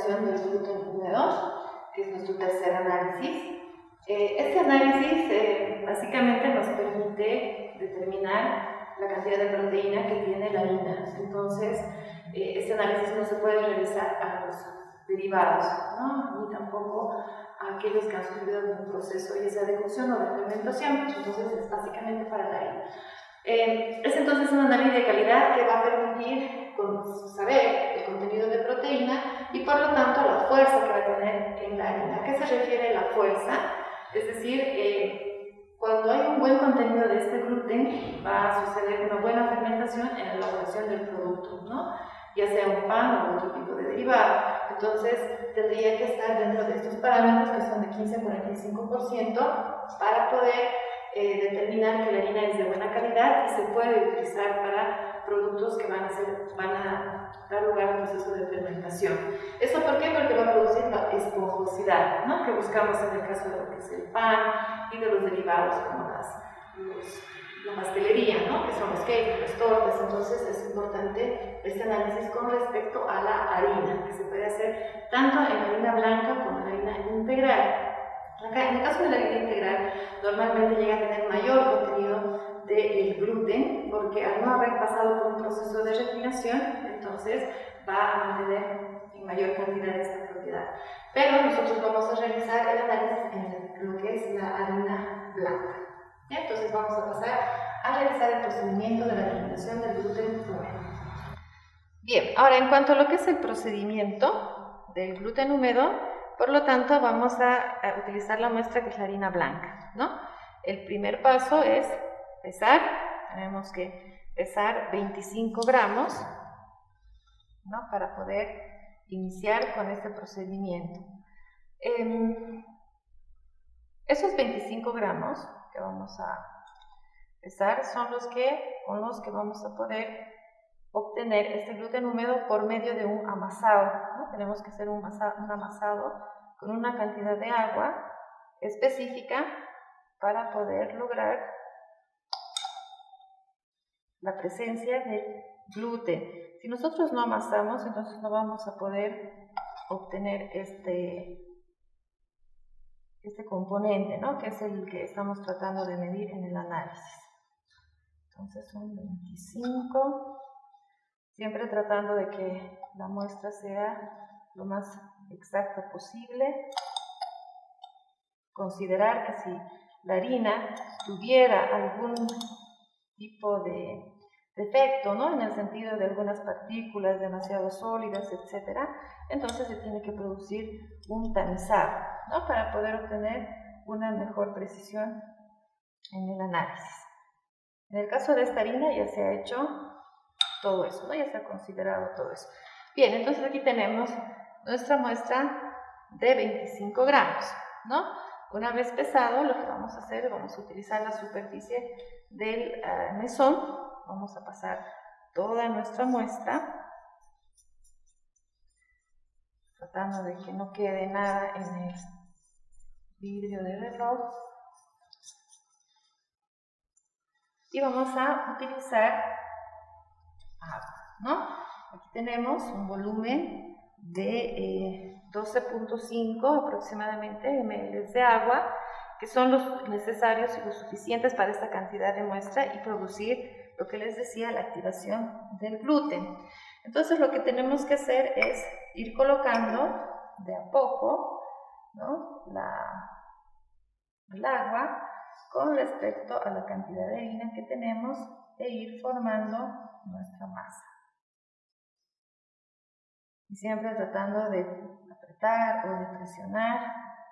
elaboración del gluten húmedo, que es nuestro tercer análisis. Este análisis básicamente nos permite determinar la cantidad de proteína que tiene la harina. Entonces, este análisis no se puede realizar a los derivados, ¿no? Ni tampoco a aquellos que han sufrido un proceso ya sea de cocción o de fermentación. Entonces, es básicamente para la harina. Es entonces un análisis de calidad que va a permitir saber el contenido de proteína y por lo tanto la fuerza que va a tener en la harina. ¿A qué se refiere la fuerza? Es decir, cuando hay un buen contenido de este gluten va a suceder una buena fermentación en la elaboración del producto, ¿no? Ya sea un pan o otro tipo de derivado. Entonces tendría que estar dentro de estos parámetros que son de 15 a 45% para poder determinar que la harina es de buena calidad y se puede utilizar para productos que van a dar lugar al proceso de fermentación. ¿Eso por qué? Porque va a producir la esponjosidad, ¿no? Que buscamos en el caso de lo que es el pan y de los derivados como la pastelería, ¿no? Que son los cakes, las tortas. Entonces es importante este análisis con respecto a la harina, que se puede hacer tanto en harina blanca como en harina integral. En el caso de la harina integral, normalmente llega a tener mayor contenido de gluten, porque al no haber pasado por un proceso de refinación, entonces va a mantener en mayor cantidad esta propiedad. Pero nosotros vamos a realizar el análisis en lo que es la harina blanca. ¿Ya? Entonces vamos a pasar a realizar el procedimiento de la eliminación del gluten húmedo. Bien, ahora en cuanto a lo que es el procedimiento del gluten húmedo, por lo tanto vamos a utilizar la muestra que es la harina blanca, ¿no? El primer paso es pesar, tenemos que pesar 25 gramos, ¿no? Para poder iniciar con este procedimiento. Esos 25 gramos que vamos a pesar son con los que vamos a poder obtener este gluten húmedo por medio de un amasado, ¿no? Tenemos que hacer un amasado con una cantidad de agua específica para poder lograr la presencia del gluten. Si nosotros no amasamos, entonces no vamos a poder obtener este componente, ¿no? Que es el que estamos tratando de medir en el análisis. Entonces son 25, siempre tratando de que la muestra sea lo más exacta posible. Considerar que si la harina tuviera algún tipo de defecto, ¿no? En el sentido de algunas partículas demasiado sólidas, etc., entonces se tiene que producir un tamizado, ¿no? Para poder obtener una mejor precisión en el análisis. En el caso de esta harina ya se ha hecho todo eso, ¿no? Ya se ha considerado todo eso. Bien, entonces aquí tenemos nuestra muestra de 25 gramos, ¿no? Una vez pesado, lo que vamos a hacer, vamos a utilizar la superficie del mesón, vamos a pasar toda nuestra muestra, tratando de que no quede nada en el vidrio del reloj. Y vamos a utilizar agua, ¿no? Aquí tenemos un volumen de 12.5 aproximadamente ml de agua, que son los necesarios y los suficientes para esta cantidad de muestra y producir lo que les decía, la activación del gluten. Entonces lo que tenemos que hacer es ir colocando de a poco, ¿no? el agua con respecto a la cantidad de harina que tenemos e ir formando nuestra masa. Y siempre tratando de apretar o de presionar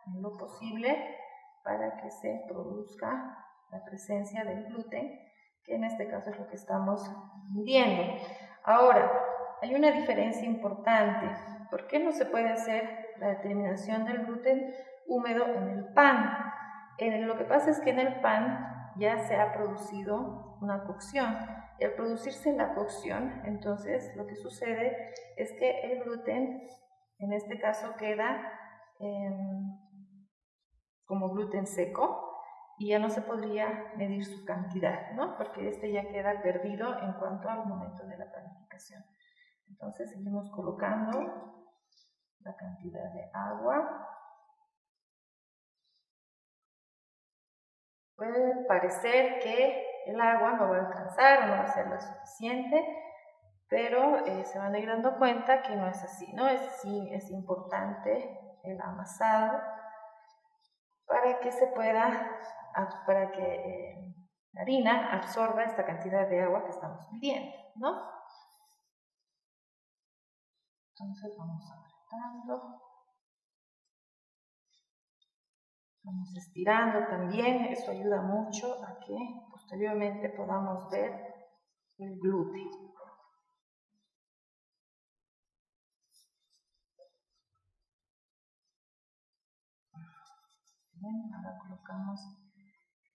en lo posible para que se produzca la presencia del gluten, que en este caso es lo que estamos midiendo. Ahora, hay una diferencia importante. ¿Por qué no se puede hacer la determinación del gluten húmedo en el pan? Lo que pasa es que en el pan ya se ha producido una cocción. Y al producirse la cocción, entonces lo que sucede es que el gluten, en este caso, queda como gluten seco y ya no se podría medir su cantidad, ¿no? Porque este ya queda perdido en cuanto al momento de la panificación. Entonces seguimos colocando la cantidad de agua. Puede parecer que el agua no va a alcanzar o no va a ser lo suficiente, pero se van a ir dando cuenta que no es así, ¿no? Es importante el amasado para que para que la harina absorba esta cantidad de agua que estamos midiendo, ¿no? Entonces vamos apretando, vamos estirando también, eso ayuda mucho a que posteriormente podamos ver el gluten. Bien, ahora colocamos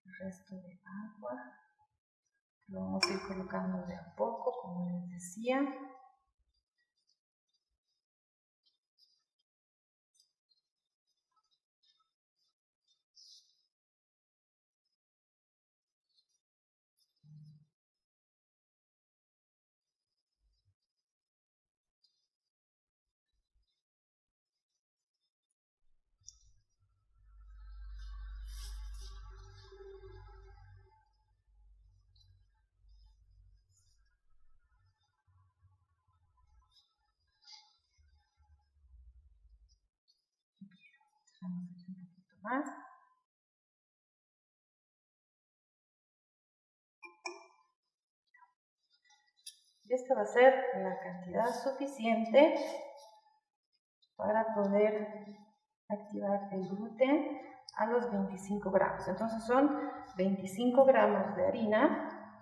el resto de agua, lo vamos a ir colocando de a poco, como les decía. Vamos a hacer un poquito más. Esta va a ser la cantidad suficiente para poder activar el gluten a los 25 gramos. Entonces son 25 gramos de harina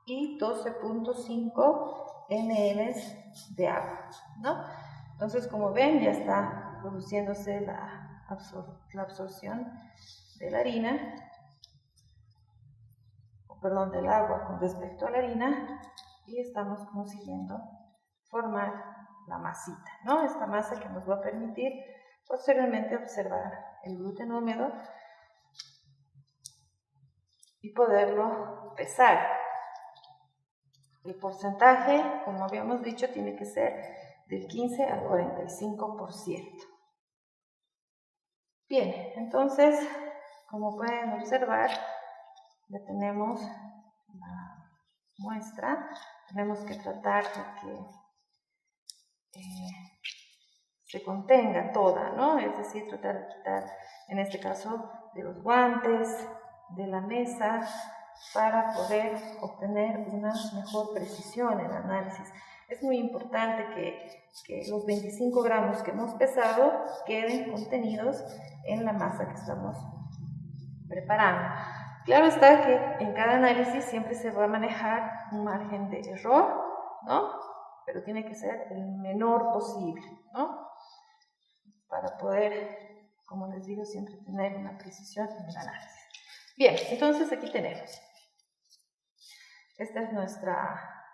y 12.5 ml de agua, ¿no? Entonces, como ven, ya está produciéndose la absorción de la harina, del agua con respecto a la harina, y estamos consiguiendo formar la masita, ¿no? Esta masa que nos va a permitir posteriormente observar el gluten húmedo y poderlo pesar. El porcentaje, como habíamos dicho, tiene que ser del 15 al 45%. Bien, entonces, como pueden observar, ya tenemos la muestra. Tenemos que tratar de que se contenga toda, ¿no? Es decir, tratar de quitar, en este caso, de los guantes, de la mesa, para poder obtener una mejor precisión en el análisis. Es muy importante que los 25 gramos que hemos pesado queden contenidos en la masa que estamos preparando. Claro está que en cada análisis siempre se va a manejar un margen de error, ¿no? Pero tiene que ser el menor posible, ¿no? Para poder, como les digo, siempre tener una precisión en el análisis. Bien, entonces aquí tenemos. Esta es nuestra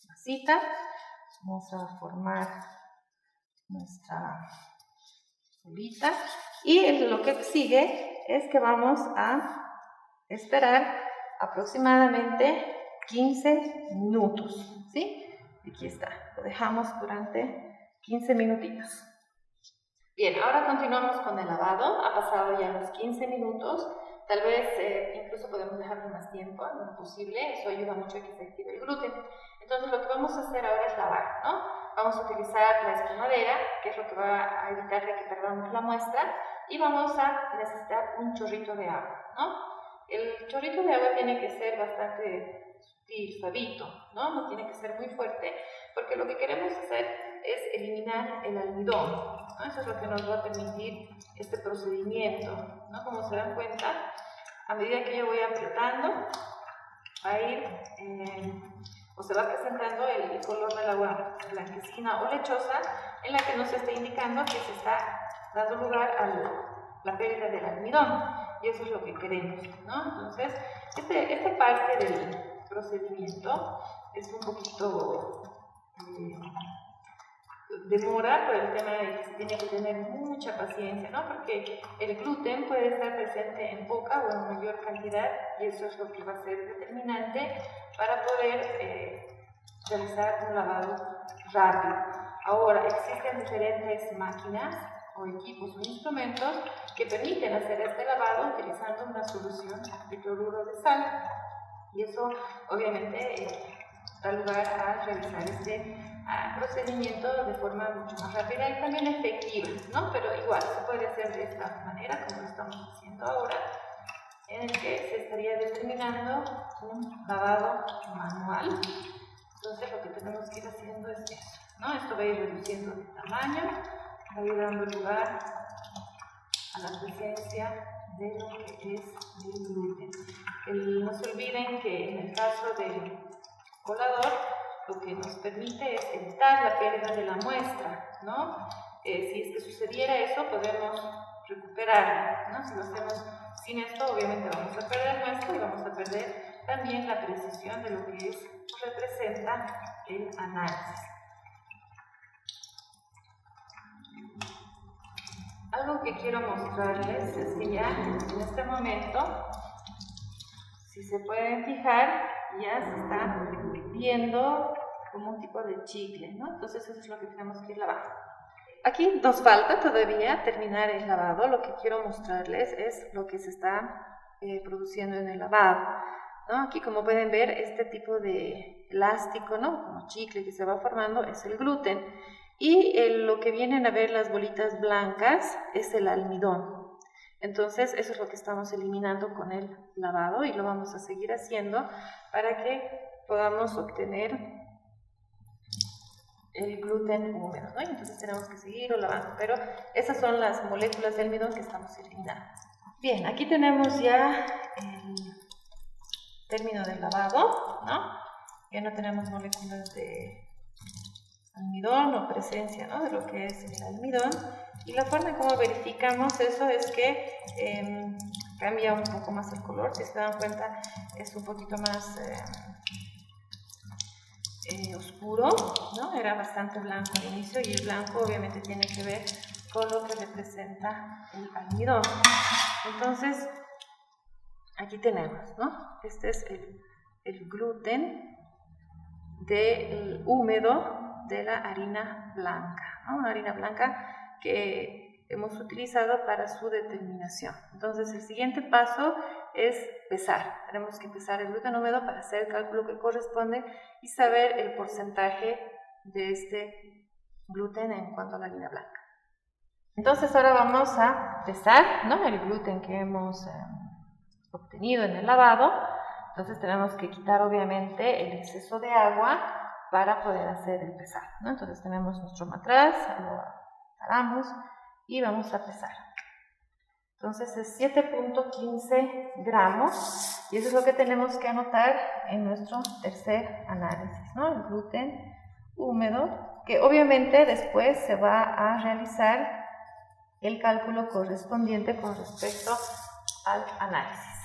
masita. Vamos a formar nuestra bolita. Y lo que sigue es que vamos a esperar aproximadamente 15 minutos, ¿sí? Aquí está, lo dejamos durante 15 minutitos. Bien, ahora continuamos con el lavado. Ha pasado ya los 15 minutos. Tal vez incluso podemos dejarlo más tiempo, en lo posible. Eso ayuda mucho a que se active el gluten. Entonces lo que vamos a hacer ahora es lavar, ¿no? Vamos a utilizar la espumadera, que es lo que va a evitar que perdamos la muestra, y vamos a necesitar un chorrito de agua, ¿no? El chorrito de agua tiene que ser bastante sutil, suavito, ¿no? No tiene que ser muy fuerte, porque lo que queremos hacer es eliminar el almidón, ¿no? Eso es lo que nos va a permitir este procedimiento, ¿no? Como se dan cuenta, a medida que yo voy apretando, va a ir, o se va presentando el color del agua blanquecina o lechosa, en la que nos está indicando que se está dando lugar a la pérdida del almidón, y eso es lo que queremos, ¿no? Entonces, esta parte del procedimiento es un poquito demora por el tema de que se tiene que tener mucha paciencia, ¿no? Porque el gluten puede estar presente en poca o en mayor cantidad, y eso es lo que va a ser determinante para poder realizar un lavado rápido. Ahora, existen diferentes máquinas o equipos o instrumentos que permiten hacer este lavado utilizando una solución de cloruro de sal. Y eso, obviamente, da lugar a realizar este procedimiento de forma mucho más rápida y también efectiva, ¿no? Pero igual se puede hacer de esta manera, como lo estamos haciendo ahora, en el que se estaría determinando un lavado manual. Entonces, lo que tenemos que ir haciendo es eso, ¿no? Esto va a ir reduciendo de tamaño, va a ir dando lugar a la presencia de lo que es el gluten. No se olviden que en el caso del colador, lo que nos permite es evitar la pérdida de la muestra, ¿no? Si es que sucediera eso, podemos recuperarla, ¿no? Si lo hacemos sin esto, obviamente vamos a perder muestra y vamos a perder también la precisión de lo que representa el análisis. Algo que quiero mostrarles es que ya en este momento, si se pueden fijar, ya se está viendo como un tipo de chicle, ¿no? Entonces eso es lo que tenemos que ir lavando. Aquí nos falta todavía terminar el lavado. Lo que quiero mostrarles es lo que se está produciendo en el lavado, ¿no? Aquí, como pueden ver, este tipo de elástico, ¿no? Como chicle que se va formando es el gluten. Y lo que vienen a ver las bolitas blancas es el almidón. Entonces, eso es lo que estamos eliminando con el lavado y lo vamos a seguir haciendo para que podamos obtener el gluten húmedo, ¿no? Entonces tenemos que seguirlo lavando, pero esas son las moléculas de almidón que estamos eliminando. Bien, aquí tenemos ya el término del lavado, ¿no? Ya no tenemos moléculas de almidón o presencia, ¿no? De lo que es el almidón. Y la forma en cómo verificamos eso es que cambia un poco más el color. Si se dan cuenta, es un poquito más oscuro, ¿no? Era bastante blanco al inicio y el blanco obviamente tiene que ver con lo que representa el almidón. Entonces, aquí tenemos, ¿no? Este es el gluten del húmedo de la harina blanca, ¿no? Una harina blanca que hemos utilizado para su determinación. Entonces, el siguiente paso es pesar. Tenemos que pesar el gluten húmedo para hacer el cálculo que corresponde y saber el porcentaje de este gluten en cuanto a la harina blanca. Entonces, ahora vamos a pesar, ¿no? El gluten que hemos obtenido en el lavado. Entonces, tenemos que quitar obviamente el exceso de agua para poder hacer el pesar, ¿no? Entonces, tenemos nuestro matraz, lo paramos y vamos a pesar. Entonces es 7.15 gramos y eso es lo que tenemos que anotar en nuestro tercer análisis, ¿no? El gluten húmedo, que obviamente después se va a realizar el cálculo correspondiente con respecto al análisis.